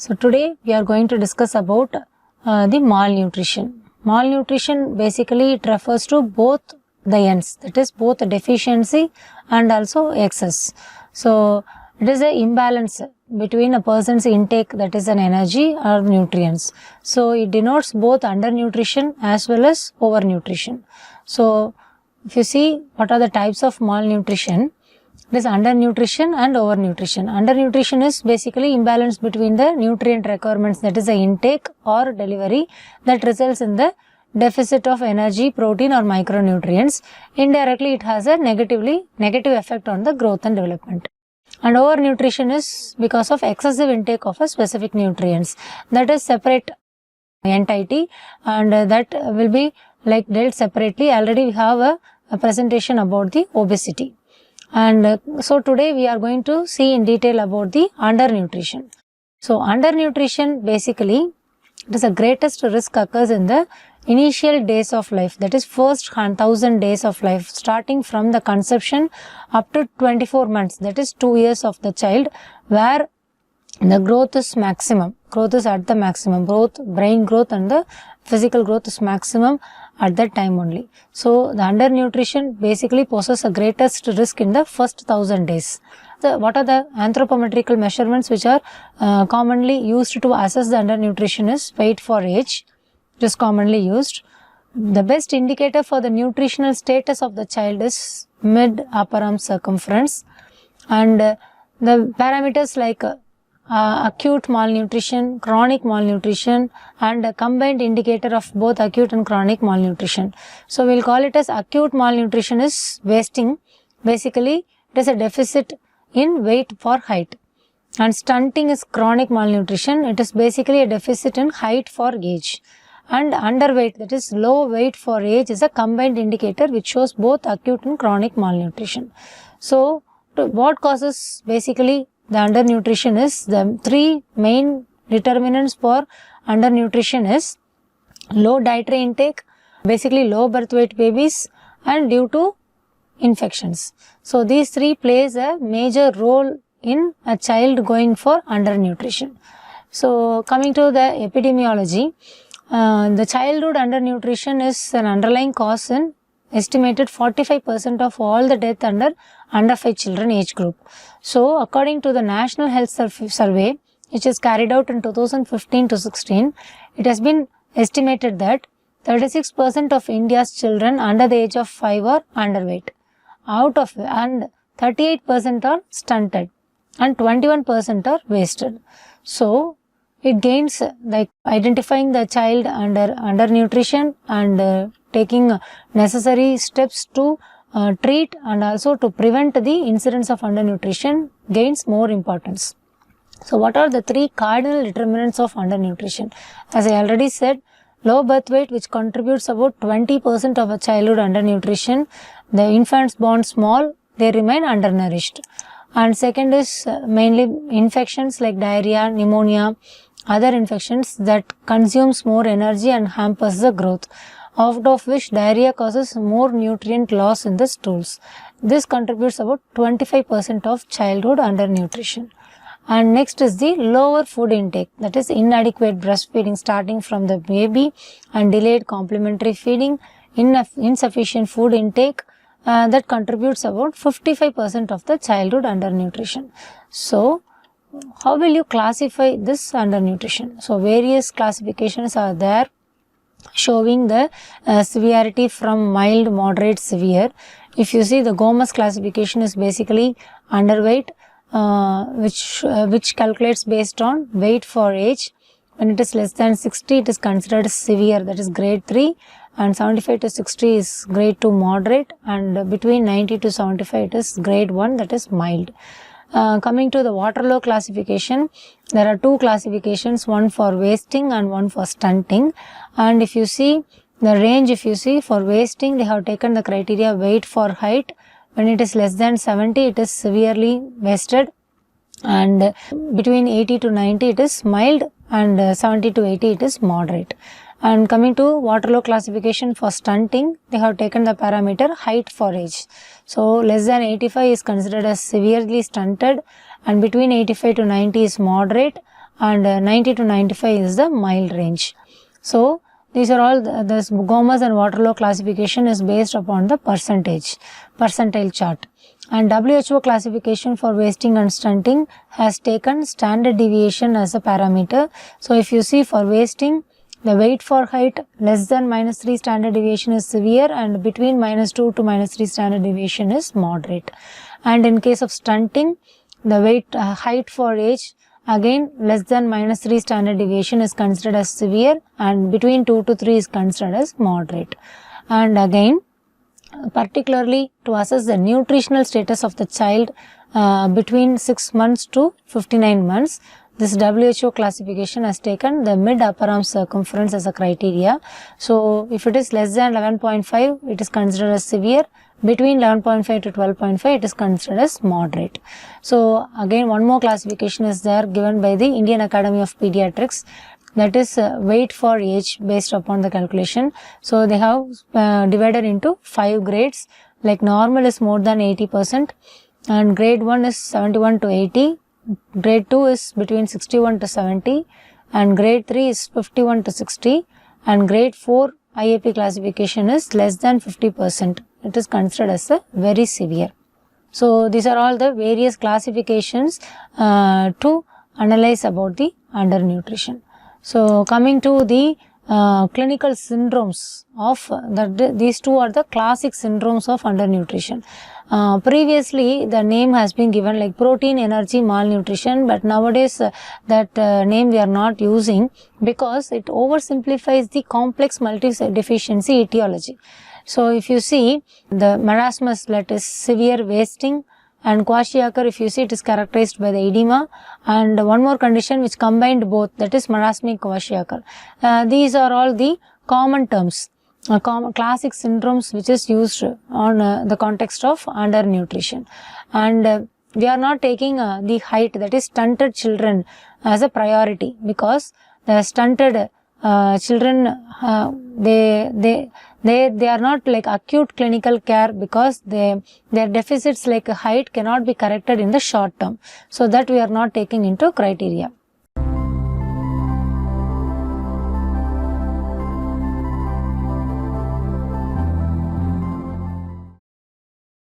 So today we are going to discuss about the malnutrition. Malnutrition basically it refers to both the ends, that is both deficiency and also excess. So it is an imbalance between a person's intake, that is an energy or nutrients. So it denotes both undernutrition as well as overnutrition. So if you see what are the types of malnutrition, it is undernutrition and overnutrition. Undernutrition is basically imbalance between the nutrient requirements, that is the intake or delivery, that results in the deficit of energy, protein or micronutrients. Indirectly it has a negative effect on the growth and development. And overnutrition is because of excessive intake of a specific nutrients, that is separate entity, and that will be dealt separately. Already we have a presentation about the obesity. And so today we are going to see in detail about the undernutrition. So undernutrition basically, it is the greatest risk occurs in the initial days of life, that is first 1000 days of life, starting from the conception up to 24 months, that is 2 years of the child, where the growth is maximum, growth is at the maximum, both brain growth and the physical growth is maximum at that time only. So the undernutrition basically poses a greatest risk in the first 1000 days. What are the anthropometrical measurements which are commonly used to assess the undernutrition is weight for age. It is commonly used. The best indicator for the nutritional status of the child is mid-upper arm circumference, and the parameters like acute malnutrition, chronic malnutrition, and a combined indicator of both acute and chronic malnutrition. So we will call it as acute malnutrition is wasting. Basically it is a deficit in weight for height, and stunting is chronic malnutrition. It is basically a deficit in height for age. And underweight, that is low weight for age, is a combined indicator which shows both acute and chronic malnutrition. So what causes basically the undernutrition is, the three main determinants for undernutrition is low dietary intake, basically low birth weight babies, and due to infections. So these three plays a major role in a child going for undernutrition. So coming to the epidemiology, the childhood undernutrition is an underlying cause in estimated 45% of all the death under 5 children age group. So according to the National Health Survey, which is carried out in 2015 to 16, it has been estimated that 36% of India's children under the age of 5 are underweight, and 38% are stunted and 21% are wasted. So it gains like identifying the child undernutrition and taking necessary steps to treat and also to prevent the incidence of undernutrition gains more importance. So what are the three cardinal determinants of undernutrition? As I already said, low birth weight, which contributes about 20% of a childhood undernutrition. The infants born small, they remain undernourished. And second is mainly infections like diarrhea, pneumonia, other infections that consumes more energy and hampers the growth, out of which diarrhea causes more nutrient loss in the stools. This contributes about 25% of childhood undernutrition. And next is the lower food intake, that is inadequate breastfeeding starting from the baby and delayed complementary feeding, insufficient food intake, that contributes about 55% of the childhood undernutrition. So how will you classify this undernutrition? So various classifications are there showing the severity from mild, moderate, severe. If you see, the Gomez classification is basically underweight, which calculates based on weight for age. When it is less than 60, it is considered severe, that is grade 3, and 75 to 60 is grade 2 moderate, and between 90 to 75 it is grade 1, that is mild. Coming to the Waterlow classification, there are two classifications, one for wasting and one for stunting. And if you see the range, if you see for wasting, they have taken the criteria weight for height. When it is less than 70, it is severely wasted, and between 80 to 90 it is mild, and 70 to 80 it is moderate. And coming to Waterlow classification for stunting, they have taken the parameter height for age. So less than 85 is considered as severely stunted, and between 85 to 90 is moderate, and 90 to 95 is the mild range. So these are all this Gomes and Waterlow classification is based upon the percentile chart. And WHO classification for wasting and stunting has taken standard deviation as a parameter. So if you see for wasting, the weight for height less than -3 standard deviation is severe, and between -2 to -3 standard deviation is moderate. And in case of stunting, the weight height for age, again less than -3 standard deviation is considered as severe, and between 2 to 3 is considered as moderate. And again, particularly to assess the nutritional status of the child between 6 months to 59 months, this WHO classification has taken the mid upper arm circumference as a criteria. So if it is less than 11.5, it is considered as severe. Between 11.5 to 12.5, it is considered as moderate. So again, one more classification is there given by the Indian Academy of Pediatrics, that is weight for age based upon the calculation. So they have divided into 5 grades, like normal is more than 80%, and grade 1 is 71 to 80, grade 2 is between 61 to 70, and grade 3 is 51 to 60, and grade 4 IAP classification is less than 50%. It is considered as a very severe. So these are all the various classifications to analyze about the undernutrition. So coming to the clinical syndromes of these two are the classic syndromes of undernutrition. Previously the name has been given like protein energy malnutrition, but nowadays that name we are not using because it oversimplifies the complex multi-deficiency etiology. So if you see the marasmus, that is severe wasting, and kwashiorkor, if you see, it is characterized by the edema, and one more condition which combined both, that is marasmic kwashiorkor. These are all the common terms, classic syndromes which is used on the context of undernutrition. And we are not taking the height, that is stunted children, as a priority, because the stunted children, they are not like acute clinical care, because their deficits like height cannot be corrected in the short term. So that we are not taking into criteria.